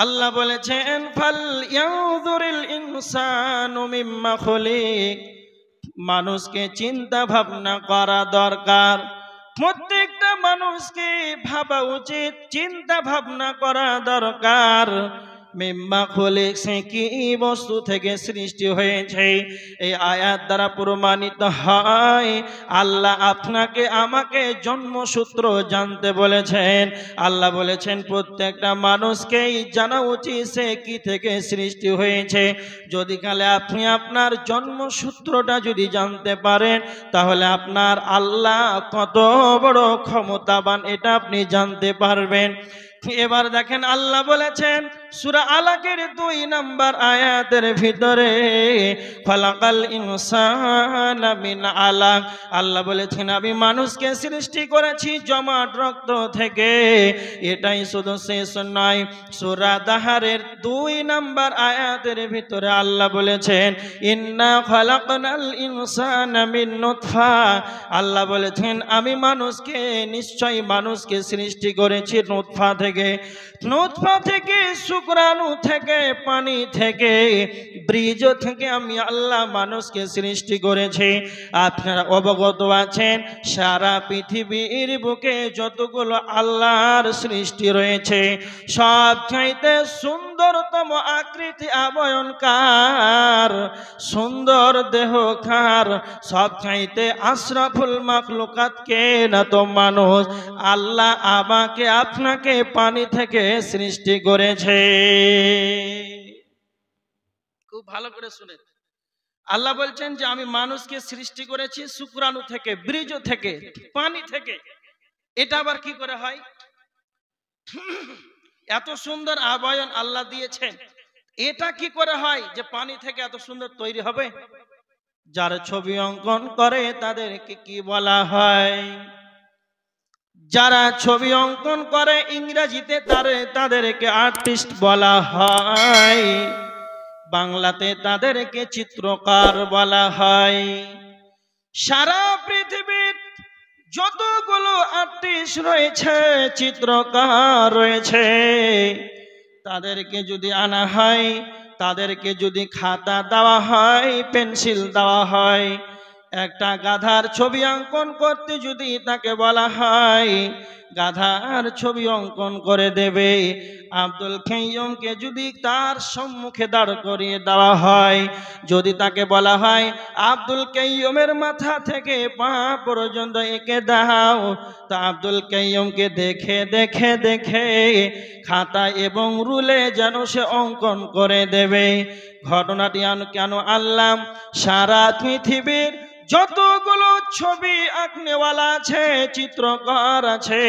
আল্লাহ বলেছেন ফাল ইয়ানজুরিল ইনসানু মিম্মা খুলিক, মানুষকে চিন্তা ভাবনা করা দরকার। প্রত্যেকটা মানুষকে ভাবা উচিত, চিন্তা ভাবনা করা দরকার। মিম্মা খুলিক, সে কি বস্তু থেকে সৃষ্টি হয়েছে। এই আয়াত দ্বারা প্রমাণিত হয় আল্লাহ আপনাকে আমাকে জন্মসূত্র জানতে বলেছেন। আল্লাহ বলেছেন প্রত্যেকটা মানুষকেই জানা উচিত সে কি থেকে সৃষ্টি হয়েছে। যদি কালে আপনি আপনার জন্মসূত্রটা যদি জানতে পারেন, তাহলে আপনার আল্লাহ কত বড় ক্ষমতাবান এটা আপনি জানতে পারবেন। এবার দেখেন আল্লাহ বলেছেন সূরা আলাকের 2 নম্বর আয়াতের ভিতরে খালাকাল ইনসানা মিন আলাক, আল্লাহ বলেছেন আমি মানুষকে সৃষ্টি করেছি জমাট রক্ত থেকে। এটাই শুধু শেষ নয়, সূরা দাহারের 2 নম্বর আয়াতের ভিতরে আল্লাহ বলেছেন ইন্না খালাকনাল ইনসানা মিন নুতফা, আল্লাহ বলেছেন আমি মানুষকে নিশ্চয়ই মানুষকে সৃষ্টি করেছি নুতফা থেকে। নুতফা থেকে, শুক্রাণু থেকে, পানি থেকে, বীজ থেকে আমি আল্লাহ মানুষকে সৃষ্টি করেছি। আপনারা অবগত আছেন সারা পৃথিবীর বুকে যতগুলো আল্লাহর সৃষ্টি রয়েছে সব চাইতে সুন্দরতম আকৃতি আবয়নকার, সুন্দর দেহকার, সব চাইতে আশরাফুল মাখলুকাত কে না তো মানুষ। আল্লাহ আমাকে আপনাকে পানি থেকে সৃষ্টি করেছে। খুব ভালো করে শুনে, আল্লাহ বলছেন যে আমি মানুষকে সৃষ্টি করেছি শুক্রাণু থেকে, বীজ থেকে, পানি থেকে। এটা আবার কি করে হয়? এত সুন্দর আবয়ন আল্লাহ দিয়েছেন, এটা কি করে হয় যে পানি থেকে এত সুন্দর তৈরি হবে? যারা ছবি অঙ্কন করে তাদেরকে কি বলা হয়? যারা ছবি অঙ্কন করে ইংরেজিতে তাদেরকে আর্টিস্ট বলা হয়, বাংলাতে তাদেরকে চিত্রকার বলা হয়। সারা পৃথিবীর যতগুলো আর্টিস্ট রয়েছে, চিত্রকার রয়েছে, তাদেরকে যদি আনা হয়, তাদেরকে যদি খাতা দেওয়া হয়, পেন্সিল দেওয়া হয়, একটা গাধার ছবি অঙ্কন করতে যদি তাকে বলা হয়, গাধার ছবি অঙ্কন করে দেবে। আব্দুল কাইয়ুমকে যদি তার সম্মুখে দাঁড় করিয়ে দেওয়া হয়, যদি তাকে বলা হয় আব্দুল কাইয়ুমের মাথা থেকে পা পর্যন্ত এঁকে দাও, তা আব্দুল কাইয়ুমকে দেখে দেখে দেখে খাতা এবং রুলে যেন সে অঙ্কন করে দেবে। ঘটনাটি কেন আনলাম? সারা পৃথিবীর যতগুলো ছবি আঁকনেওয়ালা আছে, চিত্রকর আছে,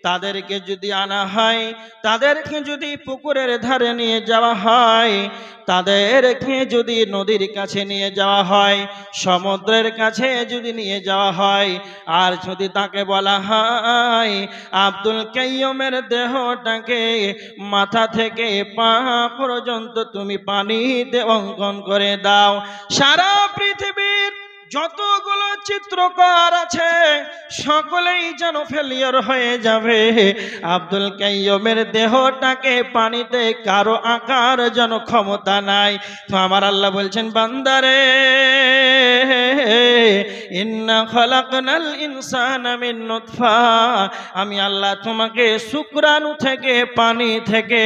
তাদেরকে যদি আনা হয়, তাদেরকে যদি পুকুরের ধারে নিয়ে যাওয়া হয়, তাদেরকে যদি নদীর কাছে নিয়ে যাওয়া হয়, সমুদ্রের কাছে যদি নিয়ে যাওয়া হয়, আর যদি তাকে বলা হয় আব্দুল কাইয়ুমের দেহটাকে মাথা থেকে পা পর্যন্ত তুমি পানিতে অঙ্কন করে দাও, সারা পৃথিবীর যতগুলো চিত্রকর আছে সকলেই যেন ফেলিয়ার হয়ে যাবে। আব্দুল কাইয়ুমের দেহটাকে পানিতে কারো আঁকার যেন ক্ষমতা নাই। তো আমার আল্লাহ বলছেন বান্দারে, ইন্না খালাকনাল ইনসানা মিন নুতফা, আমি আল্লাহ তোমাকে শুক্রাণু থেকে, পানি থেকে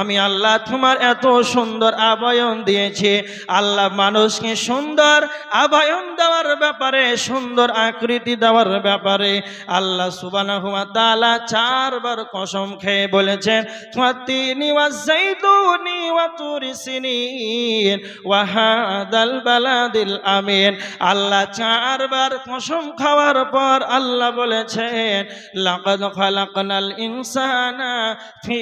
আমি আল্লাহ তোমার এত সুন্দর আবয়ন দিয়েছি। আল্লাহ মানুষকে সুন্দর আবয়ন দেওয়ার ব্যাপারে, সুন্দর আকৃতি দেওয়ার ব্যাপারে আল্লাহ সুবহানাহু ওয়া তাআলা 4 বার কসম খেয়ে বলেছেন ওয়াতিনি ওয়াযাইতুনি ওয়া তুরি সিনিন ওয়া হাদাল বালাদিল আমিন। আল্লাহ 4 বার কসম খাওয়ার পর আল্লাহ বলেছেন লাকাদ খালাকনাল ইনসানা ফি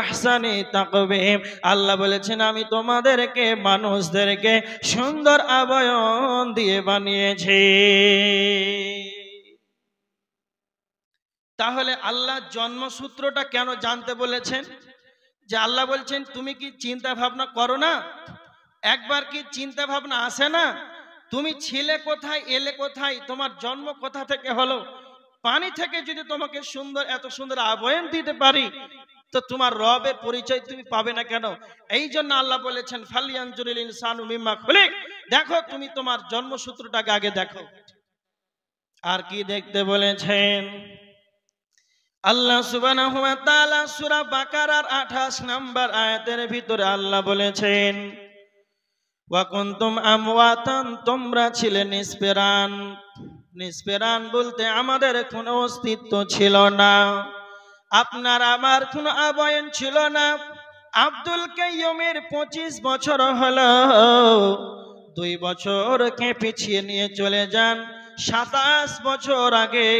আহসানি তাকওয়িম। আল্লাহ বলেছেন আমি তোমাদেরকে, মানুষদেরকে সুন্দর আবয়ন দিয়ে বানিয়েছি। তাহলে আল্লাহ জন্মসূত্রটা কেন জানতে বলেছেন? যে আল্লাহ বলছেন তুমি কি চিন্তা ভাবনা করো না? একবার কি চিন্তা ভাবনা আসে না? তুমি ছিলে কোথায়, এলে কোথায়, তোমার জন্ম কোথা থেকে হলো? পানি থেকে যদি তোমাকে সুন্দর, এত সুন্দর আবয়ন দিতে পারি, তো তোমার রবের পরিচয় তুমি পাবে না কেন? এই জন্য আল্লাহ বলেছেন ফালিয়ানজুরিল ইনসানু মিম্মা খুলিক, দেখো তুমি তোমার জন্মসূত্রটাকে আগে দেখো। আর কি দেখতে বলেছেন আল্লাহ সুবহানাহু ওয়া তাআলা সূরা বাকারার 28 নম্বর আয়াতের ভিতরে আল্লাহ বলেছেন ওয়া কুনতুম আমওয়াতান, তোমরা ছিলে নিষ্প্রাণ। নিষ্প্রাণ বলতে আমাদের কোনো অস্তিত্ব ছিল না, আপনার আমার কোনো আবয়ন ছিল না। আব্দুল কাইয়ুমের 25 বছর হলো, 2 বছরকে পিছিয়ে নিয়ে চলে যান। 27 বছর আগে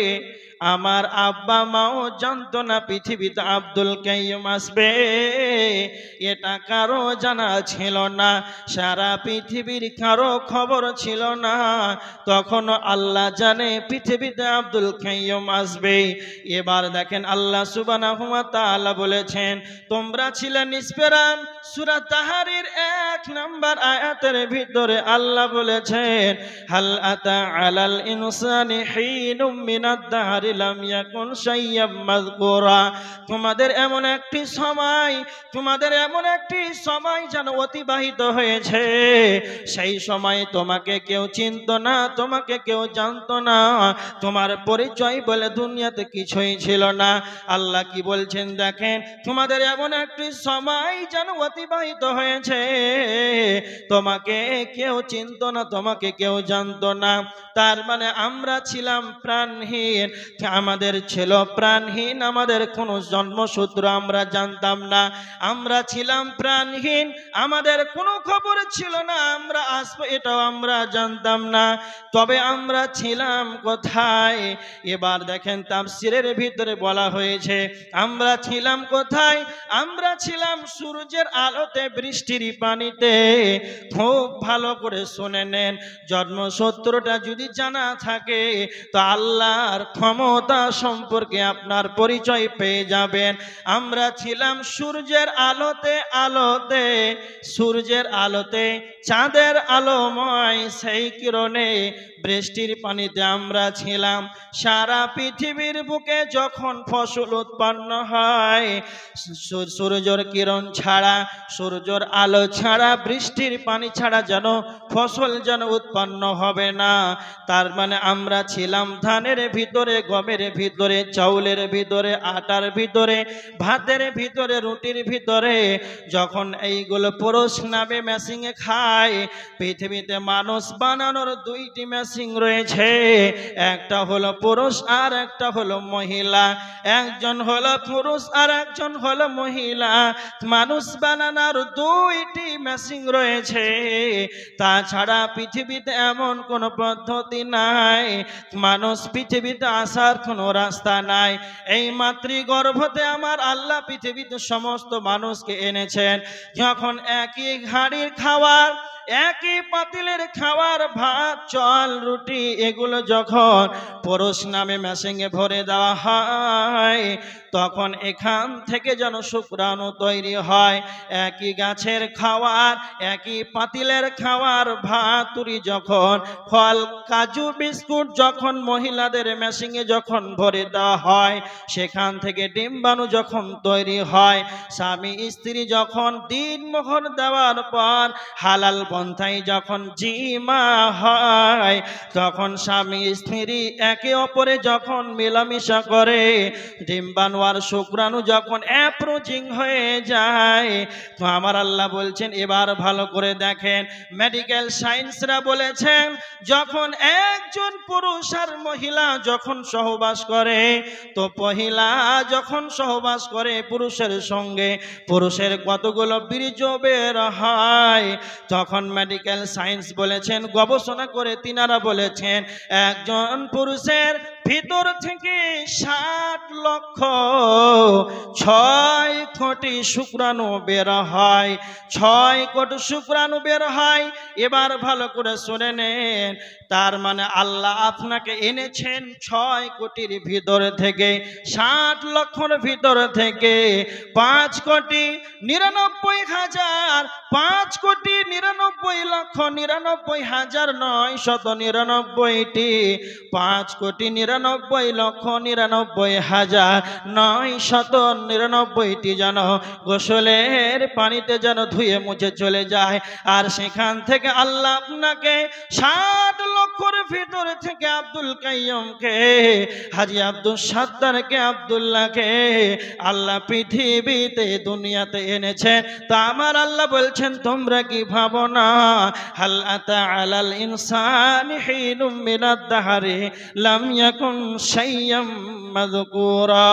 আমার আব্বা মাও জানতো না পৃথিবীতে আব্দুল কাইয়ুম আসবে, এটা কারো জানা ছিল না, সারা পৃথিবীর কারো খবর ছিল না। তখন আল্লাহ জানে পৃথিবীতে আব্দুল কাইয়ুম আসবে। এবার দেখেন আল্লাহ সুবহানাহু ওয়া তাআলা বলেছেন তোমরা ছিলে নিষ্প্রাণ। সূরা তাহরির 1 নম্বর আয়াতের ভিতরে আল্লাহ বলেছেন হাল আতা আলাল ইনসানি হিনুম মিনাদ দাহরি লাম ইয়াকুন শাইয়্যাম মাযকুরা, তোমাদের এমন একটি সময় যেন অতিবাহিত হয়েছে, সেই সময় তোমাকে কেউ চিনতো না, তোমাকে কেউ জানতো না, তোমার পরিচয় বলে দুনিয়াতে কিছুই ছিল না। আল্লাহ কি বলছেন দেখেন, তোমাদের এমন একটি সময় যেন অতিবাহিত হয়েছে, তোমাকে কেউ চিনতো না, তোমাকে কেউ জানতো না। তার মানে আমরা ছিলাম প্রাণহীন, আমাদের ছিল প্রাণহীন, আমাদের কোনো জন্মসূত্র আমরা জানতাম না। আমরা ছিলাম প্রাণহীন, আমাদের কোনো খবর ছিল না, আমরা আসবো এটাও আমরা জানতাম না। তবে আমরা ছিলাম কোথায়? এবার দেখেন তাফসীরের ভিতরে বলা হয়েছে আমরা ছিলাম কোথায়? আমরা ছিলাম সূর্যের আলোতে, বৃষ্টির পানিতে। খুব ভালো করে শুনে নেন, জন্মসূত্রটা যদি জানা থাকে তো আল্লাহর ক্ষমতা সম্পর্কে আপনার পরিচয় পেয়ে যাবেন। আমরা ছিলাম সূর্যের আলোতে, সূর্যের আলোতে, চাঁদের আলোময় সেই কিরণে, বৃষ্টির পানিতে আমরা ছিলাম। সারা পৃথিবীর বুকে যখন ফসল উৎপন্ন হয়, সূর্যের কিরণ ছাড়া, সূর্যের আলো ছাড়া, বৃষ্টির পানি ছাড়া যেন ফসল যেন উৎপন্ন হবে না। তার মানে আমরা ছিলাম ধানের ভিতরে, গমের ভিতরে, চাউলের ভিতরে, আটার ভিতরে, ভাতের ভিতরে, রুটির ভিতরে। যখন এইগুলো পুরুষ নামে মেশিনে খায়, পৃথিবীতে মানুষ বানানোর 2টি মেশিন রয়েছে, একটা হলো পুরুষ আর একটা হলো মহিলা। একজন হলো পুরুষ আর একজন হলো মহিলা। মানুষ বানানোর 2টি মেশিন রয়েছে, তাছাড়া পৃথিবীতে এমন কোনো পদ্ধতি নাই, মানুষ পৃথিবীতে আসার কোনো রাস্তা নাই। এই মাতৃগর্ভতে আমার আল্লাহ পৃথিবীতে সমস্ত মানুষকে এনেছেন। যখন একই হাঁড়ির খাবার, একই পাতিলের খাবার, ভাত, চাল, রুটি, এগুলো যখন পুরুষ নামে মেশিনে ভরে দেওয়া হয়, তখন এখান থেকে যেন শুক্রাণু তৈরি হয়। একই গাছের খাবার, একই পাতিলের খাবার, ভাত, তুরি, যখন ফল, কাজু, বিস্কুট যখন মহিলাদের মেশিনে যখন ভরে দেওয়া হয়, সেখান থেকে ডিম্বাণু যখন তৈরি হয়। স্বামী স্ত্রী যখন দিনমোহর দেওয়ার পর হালাল পন্থায় যখন জিমা হয়, তখন স্বামী স্ত্রী একে অপরে যখন মেলামেশা করে, ডিম্বাণু আর শুক্রাণু যখন অ্যাপ্রোচিং হয়ে যায়, তো আমার আল্লাহ বলছেন এবার ভালো করে দেখেন, মেডিকেল সায়েন্সরা বলেছেন যখন একজন পুরুষ আর মহিলা যখন সহবাস করে, তো মহিলা যখন সহবাস করে পুরুষের সঙ্গে, পুরুষের কতগুলো বীর্য বের হয়। তখন মেডিকেল সায়েন্স বলেছেন, গবেষণা করে তিনারা বলেছেন একজন পুরুষের ভিতর থেকে 60,06,000 কোটি শুক্রাণু বের হয়, 6 কোটি শুক্রাণু বের হয়। এবার ভালো করে শুনে নেন, তার মানে আল্লাহ আপনাকে এনেছেন 6 কোটির ভিতর থেকে, 60 লক্ষর ভিতর থেকে 5,99,000, 5,99,99,999টি, 5,99,000 99,99,999টি যেন গোসলের পানিতে যেন ধুয়ে মুছে চলে যায়। আর সেখান থেকে আল্লাহ আপনাকে 60 লক্ষের ভিতরে থেকে আব্দুল কাইয়ুমকে, হাজী আব্দুল সাত্তারকে, আব্দুল্লাহকে আল্লাহ পৃথিবীতে দুনিয়াতে এনেছে। তা আমার আল্লাহ বলছেন তোমরা কি ভাবো না, হাল আতা আলাল ইনসানি হিনুম মিনাদ দাহরি লাম ইয়াকুন শাইয়্যাম মাযকুরা।